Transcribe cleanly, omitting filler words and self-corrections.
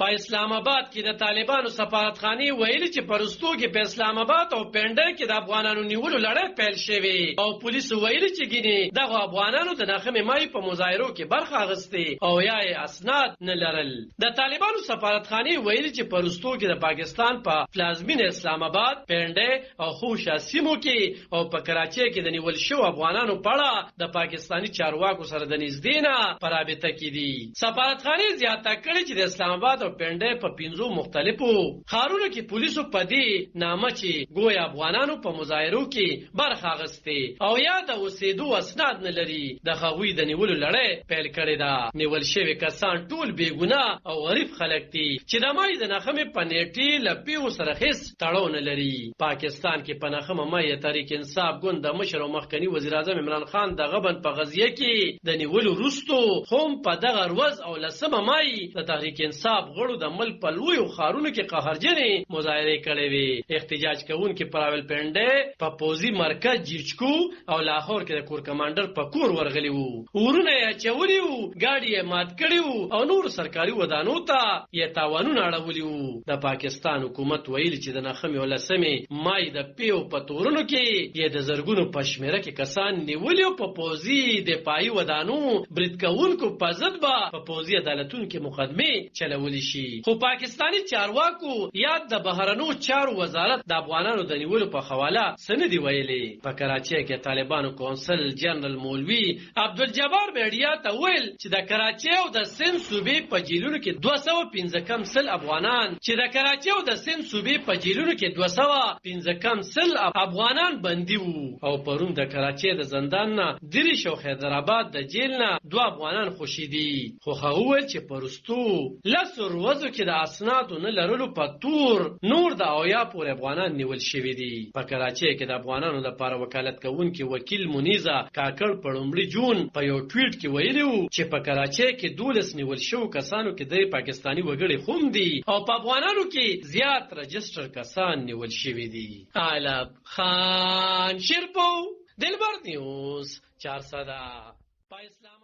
په اسلام آباد کې د طالبانو سفارتخانه ویلي چې پرستو کې په اسلام آباد او پنډر کې د افغانانو نیولو لړۍ پیل شوې او پولیس ویلي چې ګینه دغه افغانانو د ناخمه مای په مظاهرو کې برخه اخیسته او یا اسناد نه لرل. د طالبانو سفارتخانه ویلي چې پرستو کې د پاکستان په پلازمین اسلام آباد پنډر او خوشا سیمو کې او په کراچۍ کې د نیول شو افغانانو په اړه د پاکستاني چارواکو سره د نږدې په رابطه کې دي. سفارتخانه زیاته کړې چې د اسلام آباد او پنډه په 5 مختلفو خارونو کې پولیسو په دې نامه چې ګویا افغانانو په مظاهرو کې برخه اخیسته او یا د اوسېدو اسناد نه لري د هغوی د نیولو لړۍ پیل کړې ده. نیول شوی کسان ټول بېګناه او غریب خلک دي چې د مای د ناخمې په نیټې له پیغو سره هیڅ تړاو نه لري. پاکستان کې په ناخمه مای تحریک انصاف ګوند د مشر او مخکنی وزیر اعظم عمران خان د غبن په غزیه کې د نیولو وروستو هم په دغه ورځ او 10 مای د تحریک انصاف غړو د ملک په لویو ښارونو کې قهرجنې مظاهرې کړې وې. احتجاج کوونکي په راولپنډۍ په پوځي مرکز جیچکو او لاهور کې د کور کمانډر په کور ورغلي وو. ورونه یې اچولي وو، ګاډي یې مات کړي وو او نور سرکاري ودانو ته یې تاوانونه اړولي وو. د پاکستان حکومت ویلي چې د ناخمې او 10 مای د پیو په تورونو کې یې د زرګونو په شمېره کې کسان نیولي او په پوځي دفاعي ودانو برید کوونکو په ضد به په پوځي عدالتونو کې مقدمې چلولی شي. خو پاکستانی چارواکو یا د بهرنو چارو وزارت د افغانانو د نیولو په حواله څه نه دي ویلي. په کراچۍ کې طالبانو کونسل جنرال مولوي عبدالجبار بیډیا ته ویل چې د کراچۍ او د سند صوبې په جیلونو کې 215 افغانان چې د کراچۍ او د سند صوبې په جیلونو کې 215 افغانان بندي وو او پرون د کراچۍ د زندان نه دریش او حیدرآباد د جیل نه 2 افغانان خوشي دي. خو هغه ویل چې پرستو لسو ورځو کې د اسنادو نه لرلو په تور نور د اویا پورې افغانان نیول شوي دي. په کراچۍ کې د افغانانو لپاره وکالت کوونکي وکیل منیزه کاکړ په 1 جون په یو ټویټ کې ویلي وو چې په کراچۍ کې 12 نیول شوو کسانو کې د پاکستاني وګړي هم دي او په افغانانو کې زیات رجسټر کسان نیول شوي دي. علب خان شیرپو دلبر نیوز 400 په اسلام